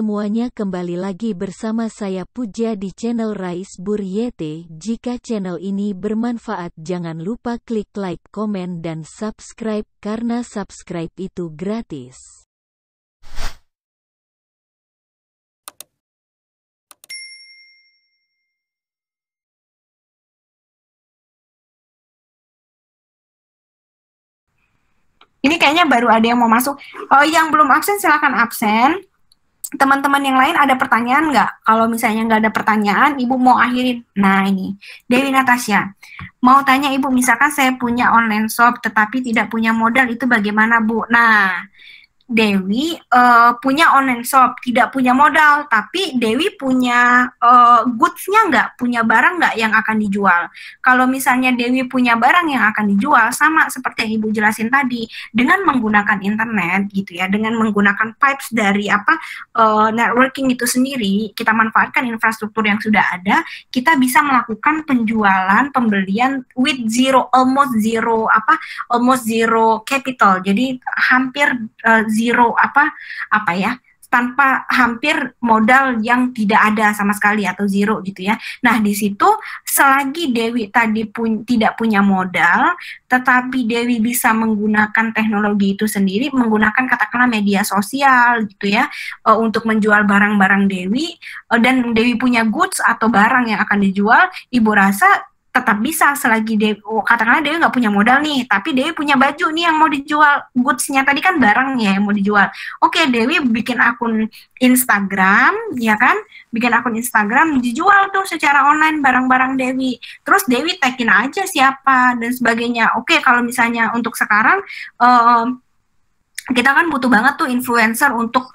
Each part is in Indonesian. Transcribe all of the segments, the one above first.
semuanya, kembali lagi bersama saya Puja di channel Rais Buryete. Jika channel ini bermanfaat jangan lupa klik like, komen dan subscribe karena subscribe itu gratis. Ini kayaknya baru ada yang mau masuk. Oh, yang belum absen silakan absen. Teman-teman yang lain ada pertanyaan nggak? Kalau misalnya nggak ada pertanyaan, Ibu mau akhirin. Nah ini, Dewi Natasha. Mau tanya Ibu, misalkan saya punya online shop tetapi tidak punya modal, itu bagaimana Bu? Nah, Dewi punya online shop, tidak punya modal, tapi Dewi punya goods-nya nggak, punya barang nggak yang akan dijual. Kalau misalnya Dewi punya barang yang akan dijual, sama seperti yang Ibu jelasin tadi, dengan menggunakan internet gitu ya, dengan menggunakan pipes dari networking itu sendiri, kita manfaatkan infrastruktur yang sudah ada, kita bisa melakukan penjualan, pembelian with almost zero capital. Jadi hampir zero tanpa hampir modal yang tidak ada sama sekali atau zero gitu ya. Nah di situ selagi Dewi tadi tidak punya modal, tetapi Dewi bisa menggunakan teknologi itu sendiri, menggunakan katakanlah media sosial gitu ya, untuk menjual barang-barang Dewi, dan Dewi punya goods atau barang yang akan dijual, Ibu rasa tetap bisa selagi Dewi, katakanlah Dewi nggak punya modal nih, tapi Dewi punya baju nih yang mau dijual, goods-nya tadi kan barang ya yang mau dijual. Oke, Dewi bikin akun Instagram, ya kan? Bikin akun Instagram, dijual tuh secara online barang-barang Dewi. Terus Dewi tagin aja siapa dan sebagainya. Oke, kalau misalnya untuk sekarang, kita kan butuh banget tuh influencer untuk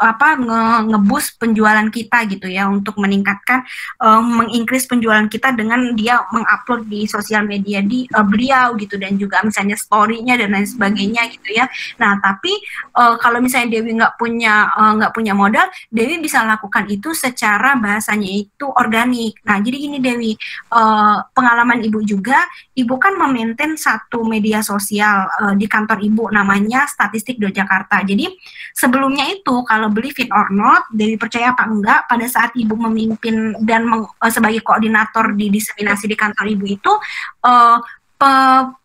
nge-boost penjualan kita gitu ya, untuk meningkatkan, mengincrease penjualan kita dengan dia mengupload di sosial media di beliau gitu, dan juga misalnya story-nya dan lain sebagainya gitu ya. Nah tapi kalau misalnya Dewi nggak punya modal, Dewi bisa lakukan itu secara bahasanya itu organik. Nah jadi gini Dewi, pengalaman Ibu juga, Ibu kan memaintain satu media sosial di kantor Ibu namanya Statistik.Jakarta. Jadi sebelumnya itu kalau believe it or not, Dewi percaya apa enggak, pada saat Ibu memimpin dan sebagai koordinator di diseminasi di kantor Ibu itu,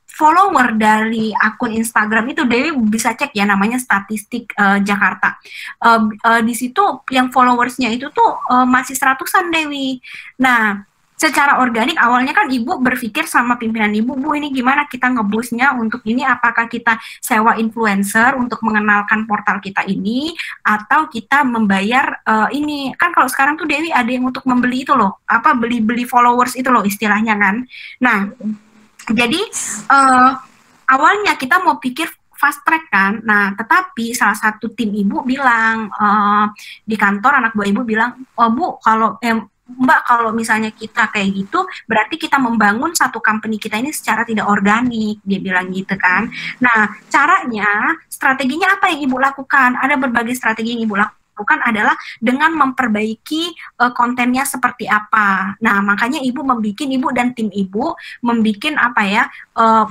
follower dari akun Instagram itu Dewi bisa cek ya, namanya Statistik Jakarta. Di situ yang followersnya itu tuh masih 100-an Dewi. Nah secara organik awalnya kan Ibu berpikir sama pimpinan Ibu, Bu ini gimana kita nge-boostnya untuk ini, apakah kita sewa influencer untuk mengenalkan portal kita ini, atau kita membayar ini, kan kalau sekarang tuh Dewi ada yang untuk membeli itu loh, beli followers itu loh istilahnya kan. Nah jadi awalnya kita mau pikir fast track kan, nah tetapi salah satu tim Ibu bilang, di kantor anak buah Ibu bilang, oh Bu kalau Mbak, kalau misalnya kita kayak gitu, berarti kita membangun satu company kita ini secara tidak organik, dia bilang gitu kan. Nah, caranya, strateginya apa yang Ibu lakukan? Ada berbagai strategi yang Ibu lakukan adalah dengan memperbaiki kontennya seperti apa. Nah, makanya Ibu dan tim Ibu membikin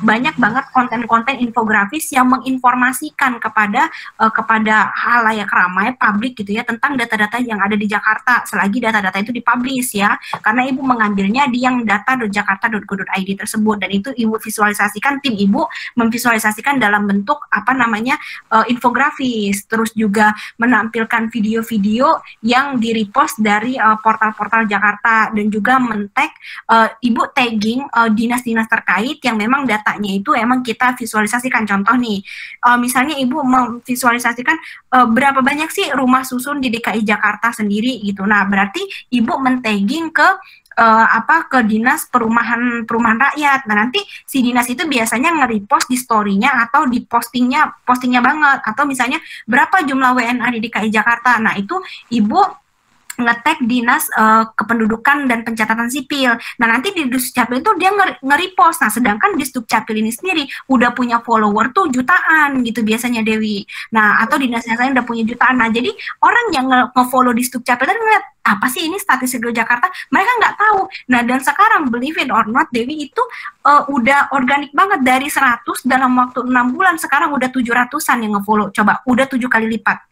banyak banget konten-konten infografis yang menginformasikan kepada halayak ramai, publik gitu ya, tentang data-data yang ada di Jakarta, selagi data-data itu dipublish ya, karena Ibu mengambilnya di yang data.jakarta.go.id tersebut, dan itu Ibu visualisasikan, tim Ibu memvisualisasikan dalam bentuk infografis, terus juga menampilkan video-video yang di-repost dari portal-portal Jakarta, dan juga men-tag, Ibu tagging dinas-dinas terkait yang memang datanya itu emang kita visualisasikan. Contoh nih, misalnya Ibu memvisualisasikan berapa banyak sih rumah susun di DKI Jakarta sendiri gitu. Nah, berarti Ibu men-tagging ke dinas perumahan rakyat. Nah nanti si dinas itu biasanya nge-repost di story-nya atau di postingnya banget, atau misalnya berapa jumlah WNA di DKI Jakarta. Nah itu Ibu nge-tag dinas kependudukan dan pencatatan sipil. Nah nanti di Dukcapil itu dia nge-repost. Nah sedangkan di Dukcapil ini sendiri udah punya follower tuh jutaan gitu biasanya Dewi. Nah atau dinas-dinas lain udah punya jutaan. Nah jadi orang yang nge-follow di Dukcapil dan ngeliat apa sih ini Statistik Jakarta, mereka nggak tahu. Nah dan sekarang believe it or not, Dewi itu udah organik banget, dari 100 dalam waktu 6 bulan sekarang udah 700-an yang nge-follow. Coba udah 7 kali lipat.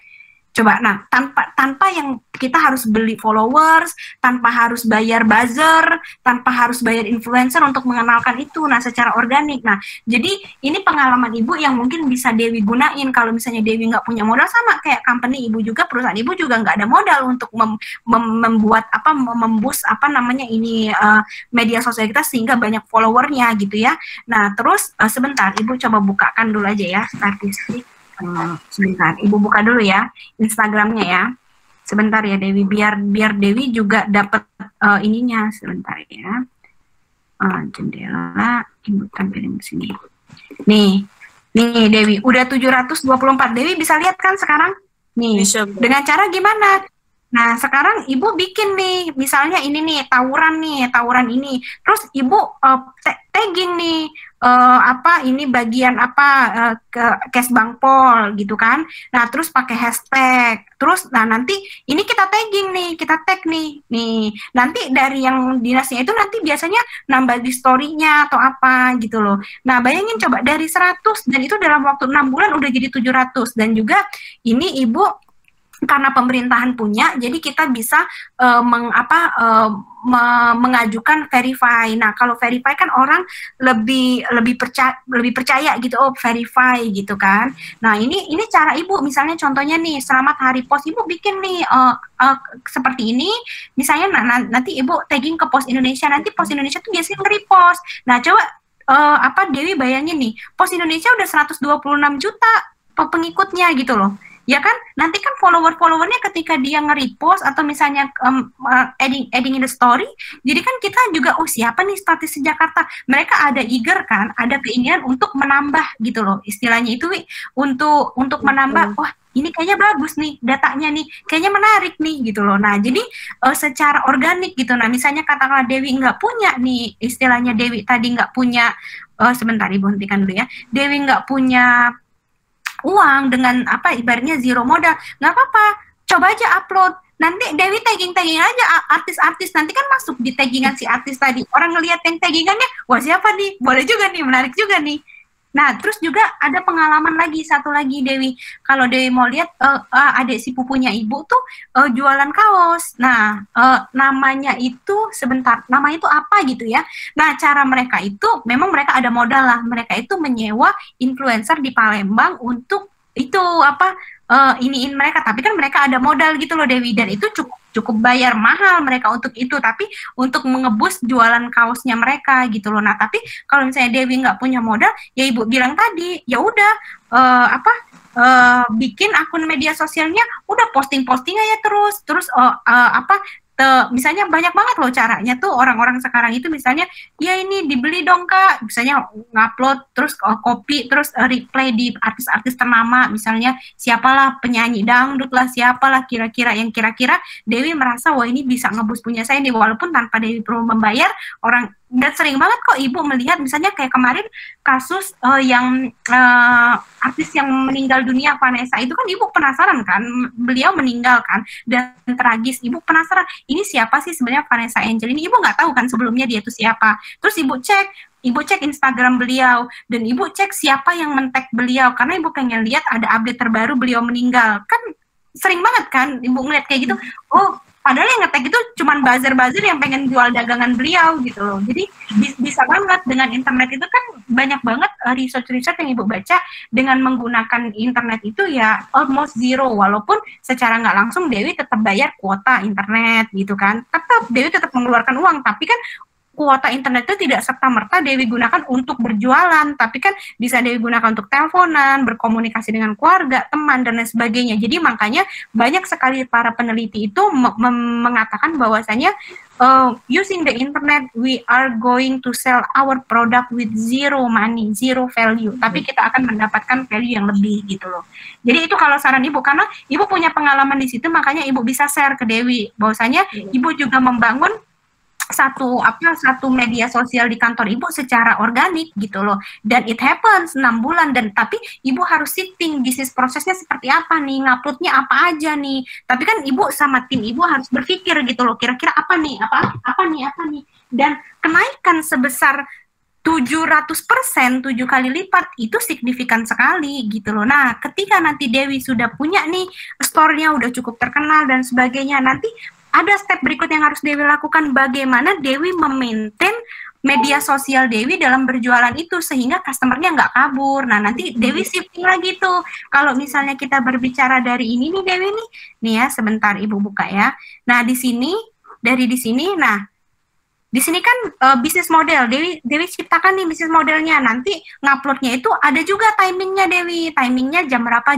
Coba, nah tanpa yang kita harus beli followers, tanpa harus bayar buzzer, tanpa harus bayar influencer untuk mengenalkan itu, nah secara organik. Nah, jadi ini pengalaman ibu yang mungkin bisa Dewi gunain kalau misalnya Dewi nggak punya modal, sama kayak company ibu juga, perusahaan ibu juga nggak ada modal untuk membuat apa, memboost apa namanya ini media sosial kita sehingga banyak followernya gitu ya. Nah, terus sebentar, ibu coba bukakan dulu aja ya statistik. Sebentar, ibu buka dulu ya Instagramnya ya. Sebentar ya Dewi, biar Dewi juga dapat ininya. Sebentar ya. Jendela, ibu tampilin di sini. Nih Dewi, udah 724. Dewi bisa lihat kan sekarang? Nih, dengan cara gimana? Nah, sekarang ibu bikin nih, misalnya ini nih, tawuran ini. Terus ibu tagging nih, apa ini bagian apa ke Kes Bangpol gitu kan. Nah, terus pakai hashtag. Terus nah nanti ini kita tagging nih, kita tag nih. Nih, nanti dari yang dinasnya itu nanti biasanya nambah di story-nya atau apa gitu loh. Nah, bayangin coba dari 100 dan itu dalam waktu 6 bulan udah jadi 700, dan juga ini ibu karena pemerintahan punya, jadi kita bisa mengajukan verify. Nah, kalau verify kan orang lebih percaya gitu, oh verify gitu kan. Nah, ini cara ibu, misalnya contohnya nih, selamat hari pos, ibu bikin nih seperti ini, misalnya nanti ibu tagging ke Pos Indonesia, nanti Pos Indonesia tuh biasanya nge-repost. Nah, coba Dewi bayangin nih, Pos Indonesia udah 126 juta pengikutnya gitu loh. Ya kan, nanti kan followernya ketika dia nge-repost atau misalnya adding in the story, jadi kan kita juga, oh siapa nih statis Jakarta, mereka ada eager kan, ada keinginan untuk menambah gitu loh, istilahnya itu untuk menambah, wah ini kayaknya bagus nih datanya nih, kayaknya menarik nih gitu loh. Nah, jadi secara organik gitu. Nah, misalnya katakanlah Dewi nggak punya nih, istilahnya Dewi tadi nggak punya, sebentar ibu hentikan dulu ya, Dewi nggak punya uang, dengan apa ibaratnya zero modal, nggak apa-apa, coba aja upload, nanti Dewi tagging aja artis-artis, nanti kan masuk di taggingan si artis tadi, orang ngelihat yang taggingannya, wah siapa nih, boleh juga nih, menarik juga nih. Nah, terus juga ada pengalaman lagi, satu lagi Dewi, kalau Dewi mau lihat adik si pupunya ibu tuh jualan kaos. Nah, namanya itu sebentar, namanya itu apa gitu ya. Nah, cara mereka itu memang mereka ada modal lah, mereka itu menyewa influencer di Palembang untuk itu apa iniin mereka, tapi kan mereka ada modal gitu loh Dewi, dan itu cukup bayar mahal mereka untuk itu, tapi untuk mengebus jualan kaosnya mereka gitu loh. Nah, tapi kalau misalnya Dewi nggak punya modal, ya ibu bilang tadi, ya udah bikin akun media sosialnya, udah posting aja terus misalnya banyak banget loh caranya tuh orang-orang sekarang itu, misalnya ya ini dibeli dong Kak, misalnya ngupload terus copy terus reply di artis-artis ternama, misalnya siapalah penyanyi dangdut lah, siapalah kira-kira yang kira-kira Dewi merasa wah ini bisa ngebus punya saya nih, walaupun tanpa Dewi perlu membayar orang. Dan sering banget kok ibu melihat, misalnya kayak kemarin kasus yang artis yang meninggal dunia, Vanessa, itu kan ibu penasaran kan, beliau meninggal kan, dan tragis, ibu penasaran ini siapa sih sebenarnya Vanessa Angel ini, ibu nggak tahu kan sebelumnya dia itu siapa. Terus ibu cek Instagram beliau, dan ibu cek siapa yang men-tag beliau, karena ibu pengen lihat ada update terbaru beliau meninggal. Kan sering banget kan ibu ngeliat kayak gitu, oh padahal yang nge-tag itu cuman buzzer yang pengen jual dagangan beliau gitu loh. Jadi bisa banget dengan internet itu kan, banyak banget research yang ibu baca, dengan menggunakan internet itu ya almost zero, walaupun secara nggak langsung Dewi tetap bayar kuota internet gitu kan, tetap Dewi tetap mengeluarkan uang, tapi kan kuota internet itu tidak serta-merta Dewi gunakan untuk berjualan, tapi kan bisa Dewi gunakan untuk teleponan, berkomunikasi dengan keluarga, teman, dan lain sebagainya. Jadi makanya banyak sekali para peneliti itu mengatakan bahwasanya using the internet, we are going to sell our product with zero money, zero value, tapi kita akan mendapatkan value yang lebih gitu loh. Jadi itu kalau saran ibu, karena ibu punya pengalaman di situ, makanya ibu bisa share ke Dewi bahwasanya ibu juga membangun satu media sosial di kantor ibu secara organik gitu loh, dan it happens 6 bulan, dan tapi ibu harus setting bisnis prosesnya seperti apa nih, nguploadnya apa aja nih, tapi kan ibu sama tim ibu harus berpikir gitu loh, kira-kira apa nih, dan kenaikan sebesar 700%, 7 kali lipat, itu signifikan sekali gitu loh. Nah, ketika nanti Dewi sudah punya nih store-nya udah cukup terkenal dan sebagainya, nanti ada step berikut yang harus Dewi lakukan, bagaimana Dewi memaintain media sosial Dewi dalam berjualan itu sehingga customer-nya nggak kabur. Nah, nanti Dewi shifting lagi tuh. Kalau misalnya kita berbicara dari ini nih Dewi nih ya, sebentar Ibu buka ya. Nah, di sini, nah, di sini kan bisnis model, Dewi ciptakan nih bisnis modelnya, nanti nguploadnya itu ada juga timingnya Dewi, timingnya jam berapa,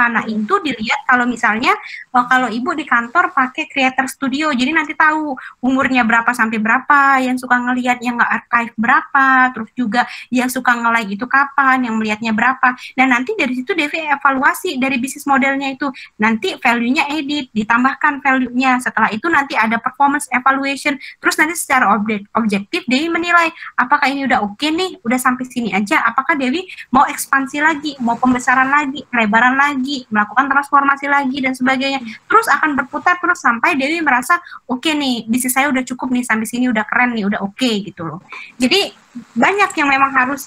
nah itu dilihat kalau misalnya, kalau Ibu di kantor pakai Creator Studio, jadi nanti tahu umurnya berapa sampai berapa, yang suka ngelihat, yang nge-archive berapa, terus juga yang suka nge-like itu kapan, yang melihatnya berapa, dan nanti dari situ Dewi evaluasi dari bisnis modelnya itu, nanti value-nya edit, ditambahkan value-nya, setelah itu nanti ada performance evaluation, terus nanti secara objektif Dewi menilai apakah ini udah oke nih, udah sampai sini aja, apakah Dewi mau ekspansi lagi, mau pembesaran lagi, lebaran lagi, melakukan transformasi lagi dan sebagainya, terus akan berputar terus sampai Dewi merasa oke nih, bisnis saya udah cukup nih, sampai sini udah keren nih, udah oke gitu loh. Jadi banyak yang memang harus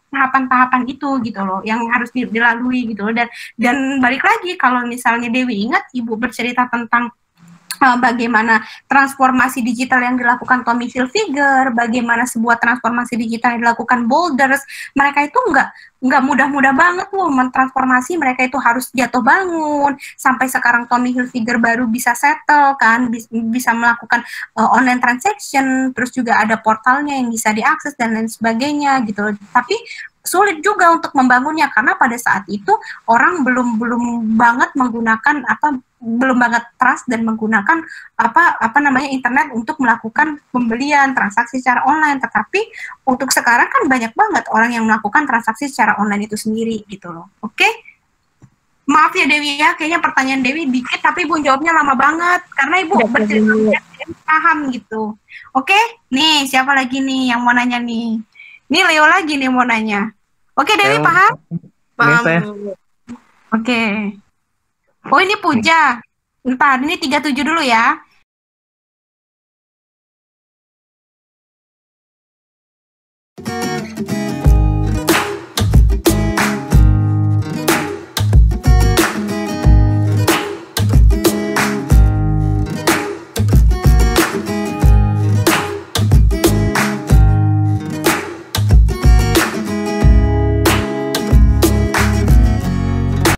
tahapan-tahapan itu gitu loh, yang harus dilalui gitu loh, dan balik lagi kalau misalnya Dewi ingat Ibu bercerita tentang bagaimana transformasi digital yang dilakukan Tommy Hilfiger, bagaimana sebuah transformasi digital yang dilakukan Boulders, mereka itu nggak mudah-mudah banget loh mentransformasi, mereka itu harus jatuh bangun, sampai sekarang Tommy Hilfiger baru bisa settle kan, bisa melakukan online transaction, terus juga ada portalnya yang bisa diakses dan lain sebagainya gitu, tapi sulit juga untuk membangunnya karena pada saat itu orang belum banget menggunakan belum banget trust dan menggunakan namanya internet untuk melakukan pembelian transaksi secara online. Tetapi untuk sekarang kan banyak banget orang yang melakukan transaksi secara online itu sendiri gitu loh. Oke? Maaf ya Dewi ya, kayaknya pertanyaan Dewi dikit tapi Ibu jawabnya lama banget karena Ibu bercerita paham gitu. Oke? Nih, siapa lagi nih yang mau nanya nih? Ini Leo lagi nih mau nanya. Oke, Dewi paham? Paham. Oke. Oh, ini Puja. Ntar, ini 37 dulu ya.